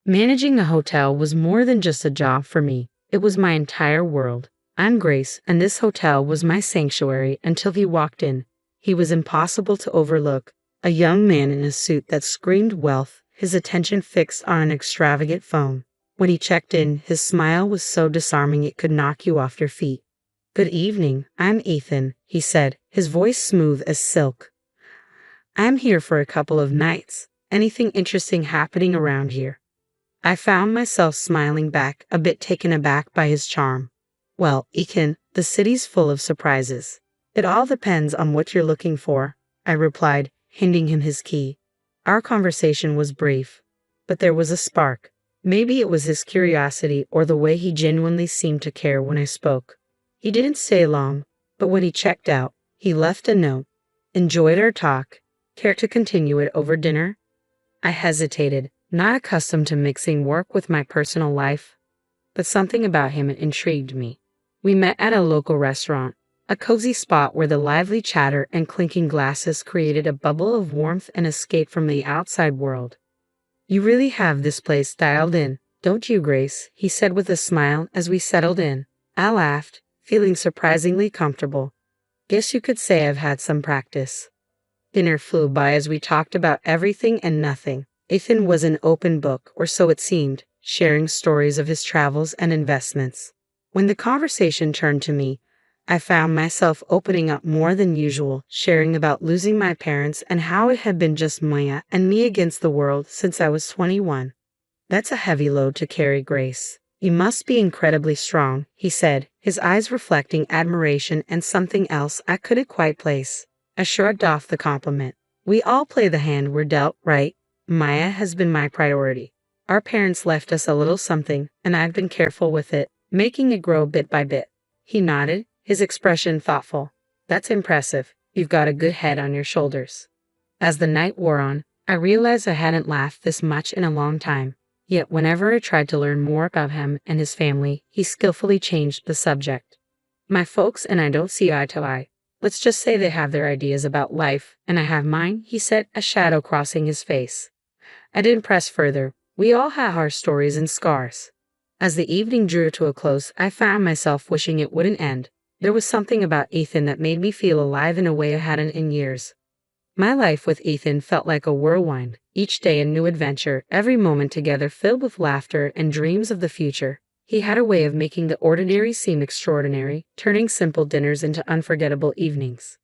Managing a hotel was more than just a job for me, it was my entire world. I'm Grace, and this hotel was my sanctuary until he walked in. He was impossible to overlook. A young man in a suit that screamed wealth, his attention fixed on an extravagant phone. When he checked in, his smile was so disarming it could knock you off your feet. "Good evening, I'm Ethan," he said, his voice smooth as silk. "I'm here for a couple of nights. Anything interesting happening around here?" I found myself smiling back, a bit taken aback by his charm. "Well, Ethan, the city's full of surprises. It all depends on what you're looking for," I replied, handing him his key. Our conversation was brief, but there was a spark. Maybe it was his curiosity or the way he genuinely seemed to care when I spoke. He didn't stay long, but when he checked out, he left a note. "Enjoyed our talk. Care to continue it over dinner?" I hesitated, not accustomed to mixing work with my personal life, but something about him intrigued me. We met at a local restaurant, a cozy spot where the lively chatter and clinking glasses created a bubble of warmth and escape from the outside world. "You really have this place dialed in, don't you, Grace?" he said with a smile as we settled in. I laughed, feeling surprisingly comfortable. "Guess you could say I've had some practice." Dinner flew by as we talked about everything and nothing. Ethan was an open book, or so it seemed, sharing stories of his travels and investments. When the conversation turned to me, I found myself opening up more than usual, sharing about losing my parents and how it had been just Maya and me against the world since I was 21. "That's a heavy load to carry, Grace. You must be incredibly strong," he said, his eyes reflecting admiration and something else I couldn't quite place. I shrugged off the compliment. "We all play the hand we're dealt, right? Maya has been my priority. Our parents left us a little something, and I've been careful with it, making it grow bit by bit." He nodded, his expression thoughtful. "That's impressive. You've got a good head on your shoulders." As the night wore on, I realized I hadn't laughed this much in a long time. Yet whenever I tried to learn more about him and his family, he skillfully changed the subject. "My folks and I don't see eye to eye. Let's just say they have their ideas about life, and I have mine," he said, a shadow crossing his face. I didn't press further. We all have our stories and scars. As the evening drew to a close, I found myself wishing it wouldn't end. There was something about Ethan that made me feel alive in a way I hadn't in years. My life with Ethan felt like a whirlwind, each day a new adventure, every moment together filled with laughter and dreams of the future. He had a way of making the ordinary seem extraordinary, turning simple dinners into unforgettable evenings.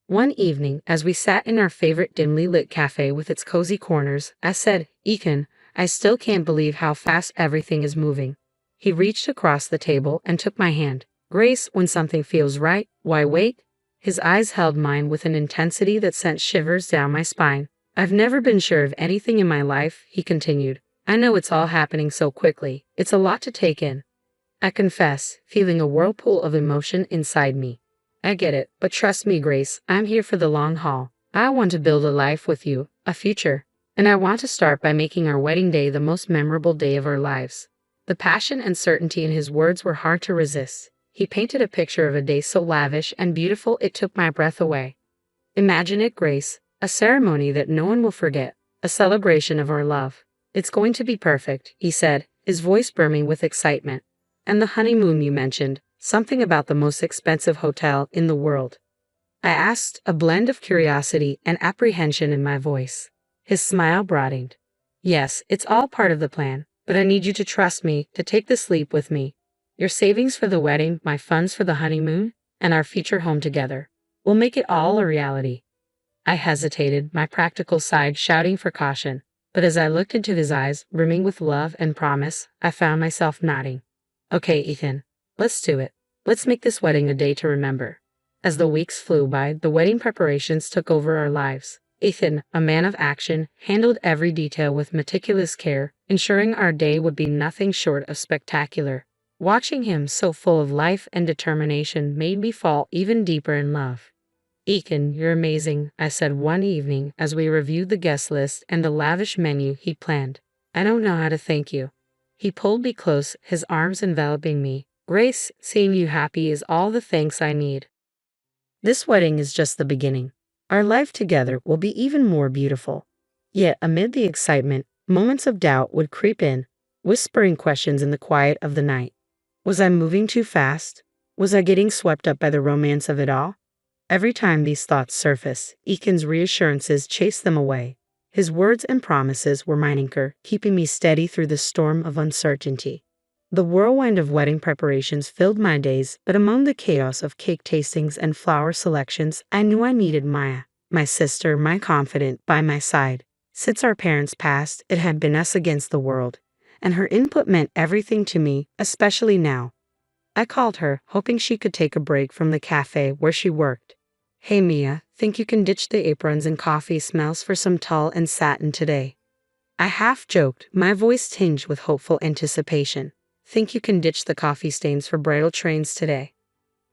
One evening, as we sat in our favorite dimly lit cafe with its cozy corners, I said, "Ethan, I still can't believe how fast everything is moving." He reached across the table and took my hand. "Grace, when something feels right, why wait?" His eyes held mine with an intensity that sent shivers down my spine. "I've never been sure of anything in my life," he continued. "I know it's all happening so quickly. It's a lot to take in." I confess, feeling a whirlpool of emotion inside me. "I get it, but trust me, Grace, I'm here for the long haul. I want to build a life with you, a future. And I want to start by making our wedding day the most memorable day of our lives." The passion and certainty in his words were hard to resist. He painted a picture of a day so lavish and beautiful it took my breath away. "Imagine it, Grace, a ceremony that no one will forget, a celebration of our love. It's going to be perfect," he said, his voice brimming with excitement. "And the honeymoon you mentioned, something about the most expensive hotel in the world?" I asked, a blend of curiosity and apprehension in my voice. His smile broadened. "Yes, it's all part of the plan, but I need you to trust me, to take this leap with me. Your savings for the wedding, my funds for the honeymoon, and our future home together. We'll make it all a reality." I hesitated, my practical side shouting for caution, but as I looked into his eyes, brimming with love and promise, I found myself nodding. "Okay, Ethan, let's do it. Let's make this wedding a day to remember." As the weeks flew by, the wedding preparations took over our lives. Ethan, a man of action, handled every detail with meticulous care, ensuring our day would be nothing short of spectacular. Watching him so full of life and determination made me fall even deeper in love. "Ethan, you're amazing," I said one evening as we reviewed the guest list and the lavish menu he planned. "I don't know how to thank you." He pulled me close, his arms enveloping me. "Grace, seeing you happy is all the thanks I need. This wedding is just the beginning. Our life together will be even more beautiful." Yet, amid the excitement, Moments of doubt would creep in, whispering questions in the quiet of the night. Was I moving too fast? Was I getting swept up by the romance of it all? Every time these thoughts surfaced, Ethan's reassurances chased them away. His words and promises were my anchor, keeping me steady through the storm of uncertainty. The whirlwind of wedding preparations filled my days, but among the chaos of cake tastings and flower selections, I knew I needed Maya, my sister, my confidant, by my side. Since our parents passed, it had been us against the world, and her input meant everything to me, especially now. I called her, hoping she could take a break from the cafe where she worked. Hey Mia, think you can ditch the aprons and coffee smells for some tulle and satin today? I half joked, my voice tinged with hopeful anticipation. Think you can ditch the coffee stains for bridal trains today?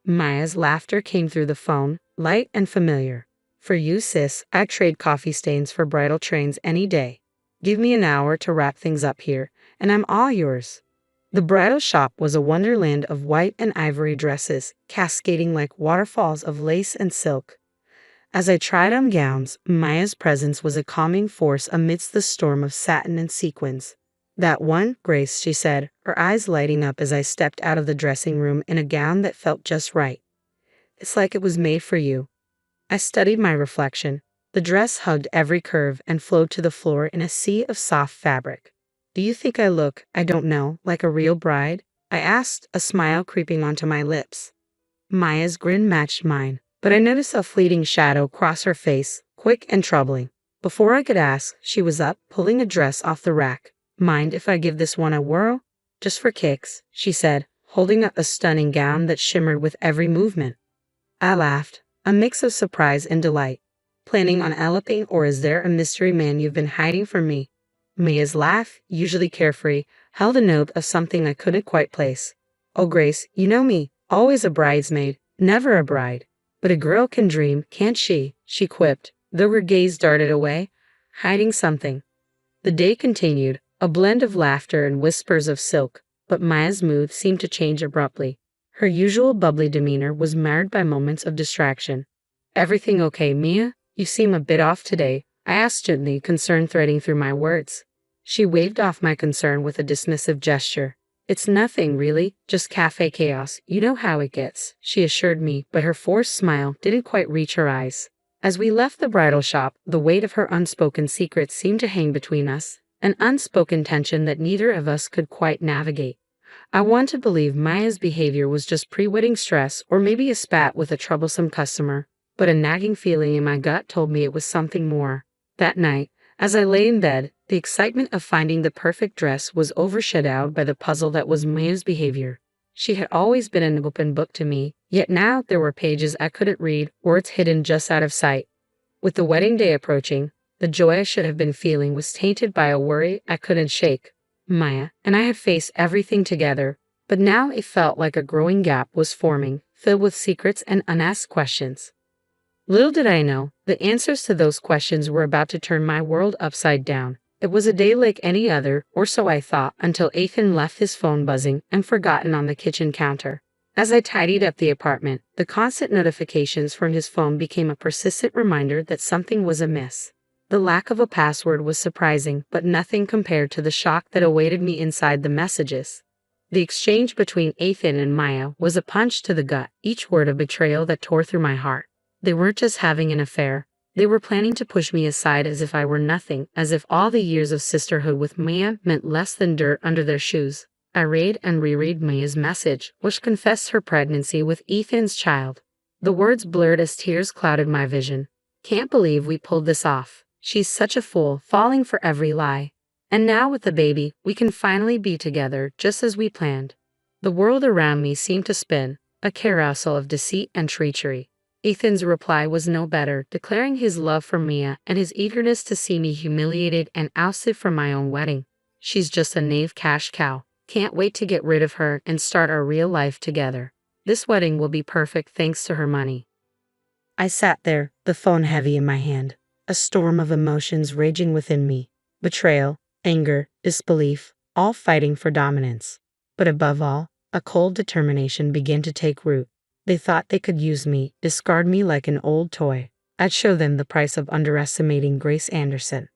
Maya's laughter came through the phone, light and familiar. For you, sis, I'd trade coffee stains for bridal trains any day. Give me an hour to wrap things up here, and I'm all yours. The bridal shop was a wonderland of white and ivory dresses, cascading like waterfalls of lace and silk. As I tried on gowns, Maya's presence was a calming force amidst the storm of satin and sequins. That one, Grace, she said, her eyes lighting up as I stepped out of the dressing room in a gown that felt just right. It's like it was made for you. I studied my reflection. The dress hugged every curve and flowed to the floor in a sea of soft fabric. Do you think I look, I don't know, like a real bride? I asked, a smile creeping onto my lips. Maya's grin matched mine, but I noticed a fleeting shadow cross her face, quick and troubling. Before I could ask, she was up, pulling a dress off the rack. Mind if I give this one a whirl? Just for kicks, she said, holding up a stunning gown that shimmered with every movement. I laughed, a mix of surprise and delight. Planning on eloping, or is there a mystery man you've been hiding from me? Maya's laugh, usually carefree, held a note of something I couldn't quite place. Oh Grace, you know me, always a bridesmaid, never a bride. But a girl can dream, can't she? She quipped, though her gaze darted away, hiding something. The day continued, a blend of laughter and whispers of silk, but Maya's mood seemed to change abruptly. Her usual bubbly demeanor was marred by moments of distraction. Everything okay, Mia? You seem a bit off today, I asked gently, concern threading through my words. She waved off my concern with a dismissive gesture. It's nothing, really, just cafe chaos, you know how it gets, she assured me, but her forced smile didn't quite reach her eyes. As we left the bridal shop, the weight of her unspoken secrets seemed to hang between us, an unspoken tension that neither of us could quite navigate. I wanted to believe Maya's behavior was just pre-wedding stress or maybe a spat with a troublesome customer, but a nagging feeling in my gut told me it was something more. That night, as I lay in bed, the excitement of finding the perfect dress was overshadowed by the puzzle that was Maya's behavior. She had always been an open book to me, yet now there were pages I couldn't read, words hidden just out of sight. With the wedding day approaching, the joy I should have been feeling was tainted by a worry I couldn't shake. Maya and I had faced everything together, but now it felt like a growing gap was forming, filled with secrets and unasked questions. Little did I know, the answers to those questions were about to turn my world upside down. It was a day like any other, or so I thought, until Ethan left his phone buzzing and forgotten on the kitchen counter. As I tidied up the apartment, the constant notifications from his phone became a persistent reminder that something was amiss. The lack of a password was surprising, but nothing compared to the shock that awaited me inside the messages. The exchange between Ethan and Maya was a punch to the gut, each word a betrayal that tore through my heart. They weren't just having an affair. They were planning to push me aside as if I were nothing, as if all the years of sisterhood with Maya meant less than dirt under their shoes. I read and reread Maya's message, which confessed her pregnancy with Ethan's child. The words blurred as tears clouded my vision. Can't believe we pulled this off. She's such a fool, falling for every lie. And now with the baby, we can finally be together, just as we planned. The world around me seemed to spin, a carousel of deceit and treachery. Ethan's reply was no better, declaring his love for Mia and his eagerness to see me humiliated and ousted from my own wedding. She's just a knave cash cow. Can't wait to get rid of her and start our real life together. This wedding will be perfect thanks to her money. I sat there, the phone heavy in my hand, a storm of emotions raging within me. Betrayal, anger, disbelief, all fighting for dominance. But above all, a cold determination began to take root. They thought they could use me, discard me like an old toy. I'd show them the price of underestimating Grace Anderson.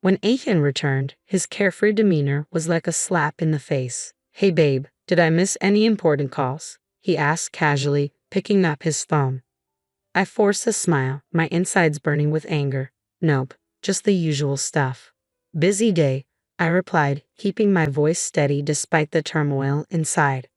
When Ethan returned, his carefree demeanor was like a slap in the face. "Hey babe, did I miss any important calls?" he asked casually, picking up his phone. I forced a smile, my insides burning with anger. "Nope, just the usual stuff." "Busy day," I replied, keeping my voice steady despite the turmoil inside.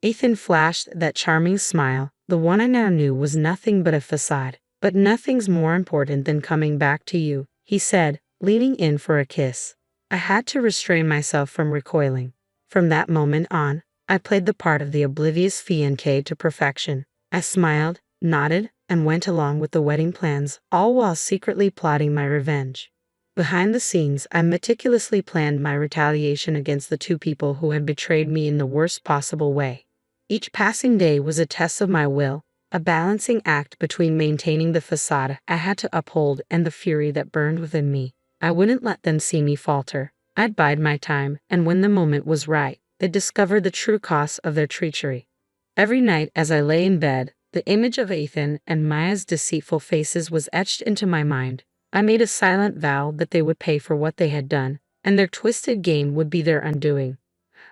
Ethan flashed that charming smile, the one I now knew was nothing but a facade. "But nothing's more important than coming back to you," he said, leaning in for a kiss. I had to restrain myself from recoiling. From that moment on, I played the part of the oblivious fiancé to perfection. I smiled, nodded, and went along with the wedding plans, all while secretly plotting my revenge. Behind the scenes, I meticulously planned my retaliation against the two people who had betrayed me in the worst possible way. Each passing day was a test of my will, a balancing act between maintaining the facade I had to uphold and the fury that burned within me. I wouldn't let them see me falter. I'd bide my time, and when the moment was right, they'd discover the true cost of their treachery. Every night as I lay in bed, the image of Ethan and Maya's deceitful faces was etched into my mind. I made a silent vow that they would pay for what they had done, and their twisted game would be their undoing.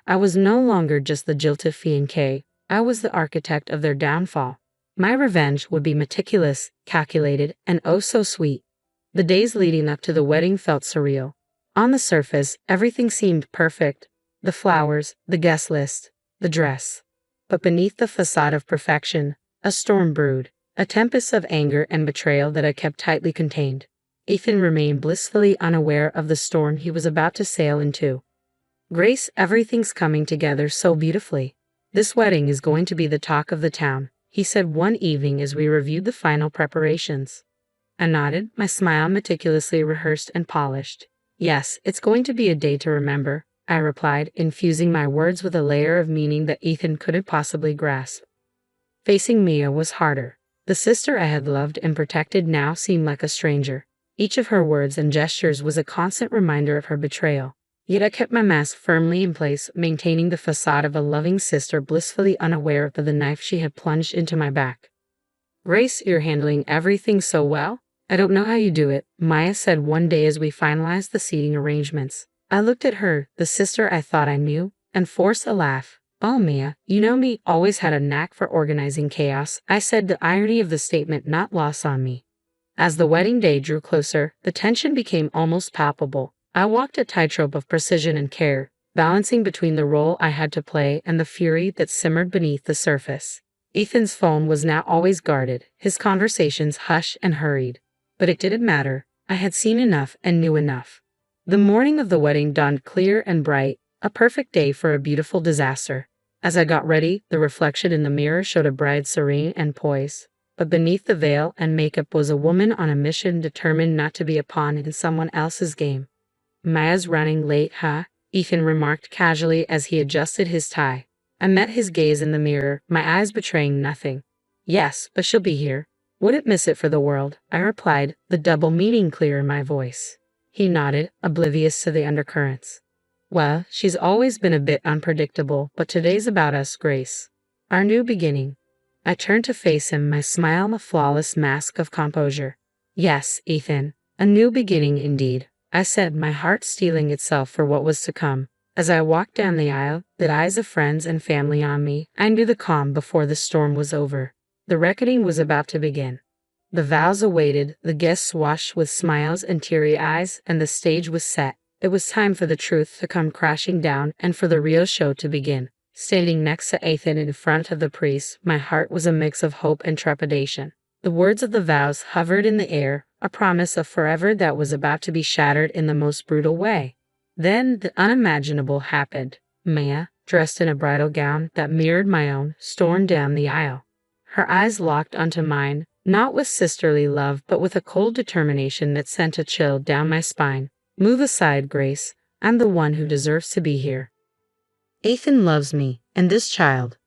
I was no longer just the jilted fiancé, I was the architect of their downfall. My revenge would be meticulous, calculated, and oh so sweet. The days leading up to the wedding felt surreal. On the surface, everything seemed perfect. The flowers, the guest list, the dress. But beneath the facade of perfection, a storm brewed, a tempest of anger and betrayal that I kept tightly contained. Ethan remained blissfully unaware of the storm he was about to sail into. "Grace, everything's coming together so beautifully. This wedding is going to be the talk of the town," he said one evening as we reviewed the final preparations. I nodded, my smile meticulously rehearsed and polished. "Yes, it's going to be a day to remember," I replied, infusing my words with a layer of meaning that Ethan couldn't possibly grasp. Facing Mia was harder. The sister I had loved and protected now seemed like a stranger. Each of her words and gestures was a constant reminder of her betrayal. Yet I kept my mask firmly in place, maintaining the facade of a loving sister blissfully unaware of the knife she had plunged into my back. "Grace, you're handling everything so well. I don't know how you do it," Maya said one day as we finalized the seating arrangements. I looked at her, the sister I thought I knew, and forced a laugh. "Oh, Mia, you know me, always had a knack for organizing chaos," I said, the irony of the statement not lost on me. As the wedding day drew closer, the tension became almost palpable. I walked a tightrope of precision and care, balancing between the role I had to play and the fury that simmered beneath the surface. Ethan's phone was now always guarded, his conversations hushed and hurried. But it didn't matter. I had seen enough and knew enough. The morning of the wedding dawned clear and bright, a perfect day for a beautiful disaster. As I got ready, the reflection in the mirror showed a bride serene and poised. But beneath the veil and makeup was a woman on a mission determined not to be a pawn in someone else's game. "Maya's running late, huh?" Ethan remarked casually as he adjusted his tie. I met his gaze in the mirror, my eyes betraying nothing. "Yes, but she'll be here. Wouldn't miss it for the world," I replied, the double meaning clear in my voice. He nodded, oblivious to the undercurrents. "Well, she's always been a bit unpredictable, but today's about us, Grace. Our new beginning." I turned to face him, my smile a flawless mask of composure. "Yes, Ethan, a new beginning indeed," I said, my heart steeling itself for what was to come. As I walked down the aisle, the eyes of friends and family on me, I knew the calm before the storm was over. The reckoning was about to begin. The vows awaited, the guests watched with smiles and teary eyes, and the stage was set. It was time for the truth to come crashing down and for the real show to begin. Standing next to Ethan in front of the priest, my heart was a mix of hope and trepidation. The words of the vows hovered in the air, a promise of forever that was about to be shattered in the most brutal way. Then the unimaginable happened. Maya, dressed in a bridal gown that mirrored my own, stormed down the aisle. Her eyes locked onto mine, not with sisterly love but with a cold determination that sent a chill down my spine. "Move aside, Grace. I'm the one who deserves to be here. Ethan loves me, and this child.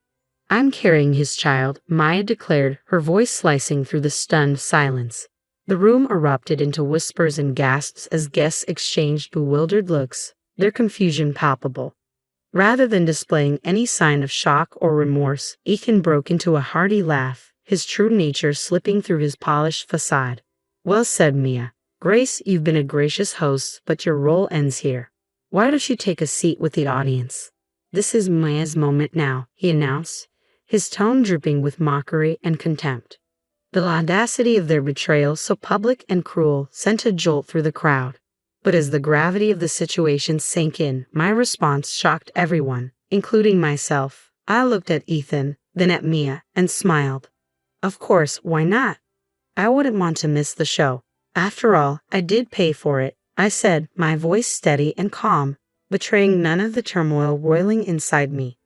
I'm carrying his child," Maya declared, her voice slicing through the stunned silence. The room erupted into whispers and gasps as guests exchanged bewildered looks, their confusion palpable. Rather than displaying any sign of shock or remorse, Ethan broke into a hearty laugh, his true nature slipping through his polished facade. "Well said, Mia. Grace, you've been a gracious host, but your role ends here. Why don't you take a seat with the audience? This is Maya's moment now, he announced, his tone dripping with mockery and contempt. The audacity of their betrayal, so public and cruel, sent a jolt through the crowd. But as the gravity of the situation sank in, my response shocked everyone, including myself. I looked at Ethan, then at Mia, and smiled. Of course, why not? I wouldn't want to miss the show. After all, I did pay for it, I said, my voice steady and calm, betraying none of the turmoil roiling inside me.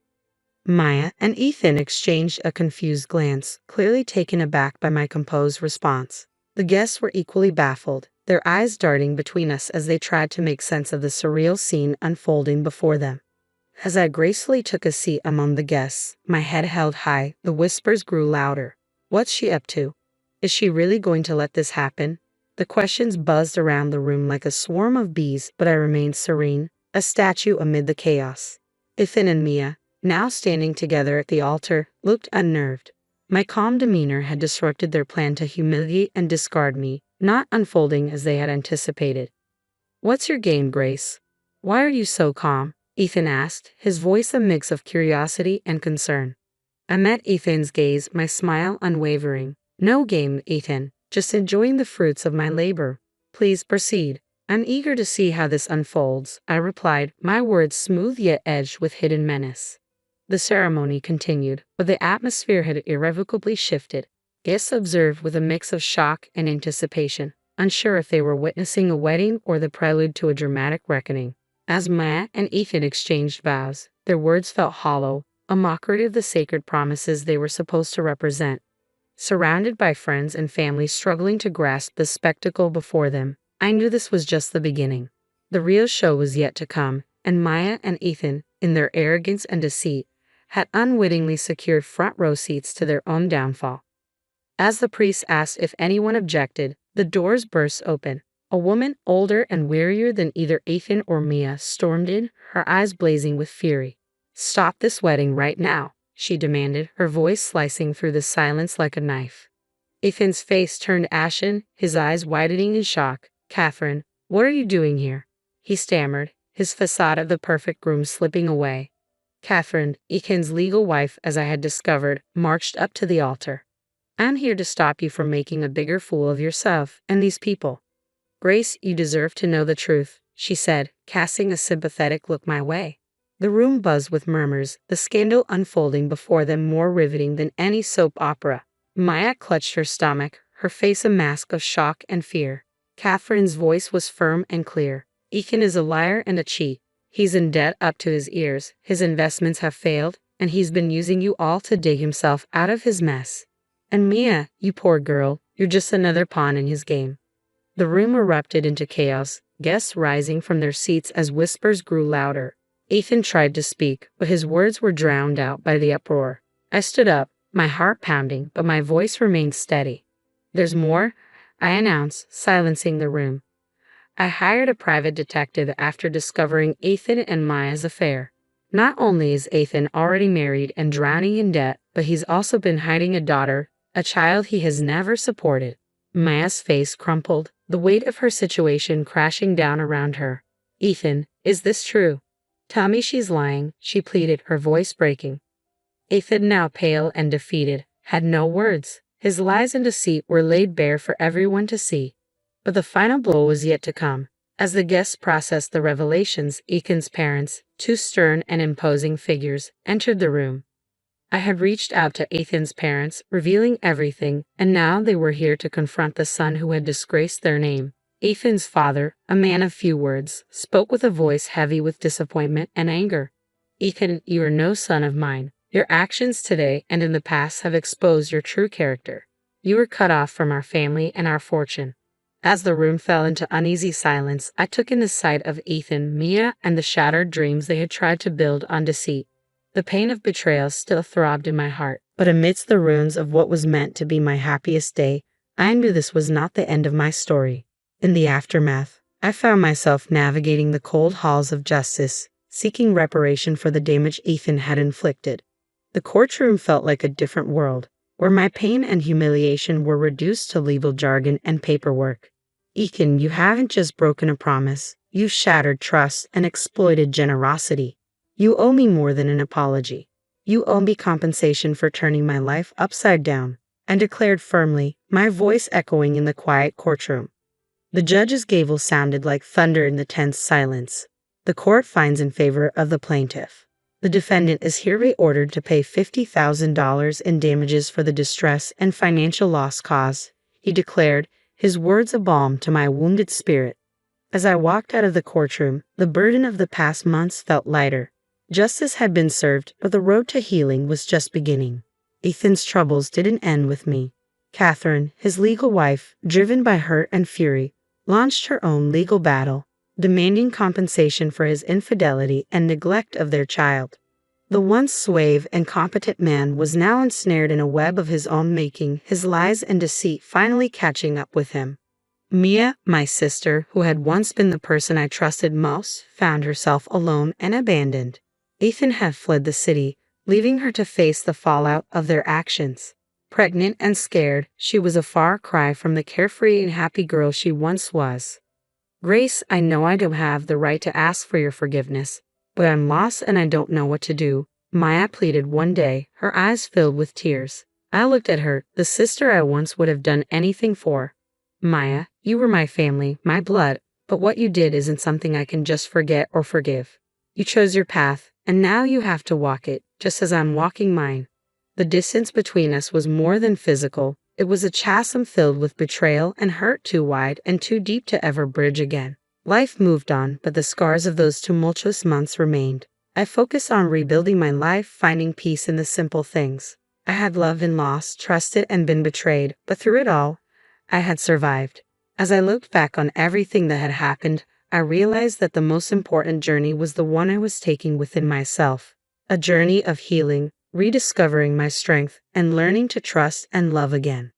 Maya and Ethan exchanged a confused glance, clearly taken aback by my composed response. The guests were equally baffled, their eyes darting between us as they tried to make sense of the surreal scene unfolding before them. As I gracefully took a seat among the guests, my head held high, the whispers grew louder. What's she up to? Is she really going to let this happen? The questions buzzed around the room like a swarm of bees, but I remained serene, a statue amid the chaos. Ethan and Mia, now standing together at the altar, looked unnerved. My calm demeanor had disrupted their plan to humiliate and discard me, not unfolding as they had anticipated. What's your game, Grace? Why are you so calm? Ethan asked, his voice a mix of curiosity and concern. I met Ethan's gaze, my smile unwavering. No game, Ethan, just enjoying the fruits of my labor. Please proceed. I'm eager to see how this unfolds, I replied, my words smooth yet edged with hidden menace. The ceremony continued, but the atmosphere had irrevocably shifted. Guests observed with a mix of shock and anticipation, unsure if they were witnessing a wedding or the prelude to a dramatic reckoning. As Maya and Ethan exchanged vows, their words felt hollow, a mockery of the sacred promises they were supposed to represent. Surrounded by friends and family struggling to grasp the spectacle before them, I knew this was just the beginning. The real show was yet to come, and Maya and Ethan, in their arrogance and deceit, had unwittingly secured front row seats to their own downfall. As the priest asked if anyone objected, the doors burst open. A woman, older and wearier than either Ethan or Mia, stormed in, her eyes blazing with fury. Stop this wedding right now, she demanded, her voice slicing through the silence like a knife. Ethan's face turned ashen, his eyes widening in shock. Catherine, what are you doing here? He stammered, his facade of the perfect groom slipping away. Catherine, Ethan's legal wife, as I had discovered, marched up to the altar. I'm here to stop you from making a bigger fool of yourself and these people. Grace, you deserve to know the truth, she said, casting a sympathetic look my way. The room buzzed with murmurs, the scandal unfolding before them more riveting than any soap opera. Maya clutched her stomach, her face a mask of shock and fear. Catherine's voice was firm and clear. Ethan is a liar and a cheat. He's in debt up to his ears, his investments have failed, and he's been using you all to dig himself out of his mess. And Mia, you poor girl, you're just another pawn in his game. The room erupted into chaos, guests rising from their seats as whispers grew louder. Ethan tried to speak, but his words were drowned out by the uproar. I stood up, my heart pounding, but my voice remained steady. There's more, I announced, silencing the room. I hired a private detective after discovering Ethan and Maya's affair. Not only is Ethan already married and drowning in debt, but he's also been hiding a daughter, a child he has never supported. Maya's face crumpled, the weight of her situation crashing down around her. Ethan, is this true? Tell me she's lying, she pleaded, her voice breaking. Ethan, now pale and defeated, had no words. His lies and deceit were laid bare for everyone to see. But the final blow was yet to come. As the guests processed the revelations, Ethan's parents, two stern and imposing figures, entered the room. I had reached out to Ethan's parents, revealing everything, and now they were here to confront the son who had disgraced their name. Ethan's father, a man of few words, spoke with a voice heavy with disappointment and anger. Ethan, you are no son of mine. Your actions today and in the past have exposed your true character. You were cut off from our family and our fortune. As the room fell into uneasy silence, I took in the sight of Ethan, Mia, and the shattered dreams they had tried to build on deceit. The pain of betrayal still throbbed in my heart, but amidst the ruins of what was meant to be my happiest day, I knew this was not the end of my story. In the aftermath, I found myself navigating the cold halls of justice, seeking reparation for the damage Ethan had inflicted. The courtroom felt like a different world, where my pain and humiliation were reduced to legal jargon and paperwork. Ethan, you haven't just broken a promise, you've shattered trust and exploited generosity. You owe me more than an apology. You owe me compensation for turning my life upside down, and declared firmly, my voice echoing in the quiet courtroom. The judge's gavel sounded like thunder in the tense silence. The court finds in favor of the plaintiff. The defendant is hereby ordered to pay $50,000 in damages for the distress and financial loss caused, he declared, his words a balm to my wounded spirit. As I walked out of the courtroom, the burden of the past months felt lighter. Justice had been served, but the road to healing was just beginning. Ethan's troubles didn't end with me. Catherine, his legal wife, driven by hurt and fury, launched her own legal battle, demanding compensation for his infidelity and neglect of their child. The once suave and competent man was now ensnared in a web of his own making, his lies and deceit finally catching up with him. Mia, my sister, who had once been the person I trusted most, found herself alone and abandoned. Ethan had fled the city, leaving her to face the fallout of their actions. Pregnant and scared, she was a far cry from the carefree and happy girl she once was. Grace, I know I don't have the right to ask for your forgiveness, but I'm lost and I don't know what to do, Maya pleaded one day, her eyes filled with tears. I looked at her, the sister I once would have done anything for. Maya, you were my family, my blood, but what you did isn't something I can just forget or forgive. You chose your path, and now you have to walk it, just as I'm walking mine. The distance between us was more than physical. It was a chasm filled with betrayal and hurt too wide and too deep to ever bridge again. Life moved on, but the scars of those tumultuous months remained. I focused on rebuilding my life, finding peace in the simple things. I had loved and lost, trusted and been betrayed, but through it all, I had survived. As I looked back on everything that had happened, I realized that the most important journey was the one I was taking within myself. A journey of healing, rediscovering my strength, and learning to trust and love again.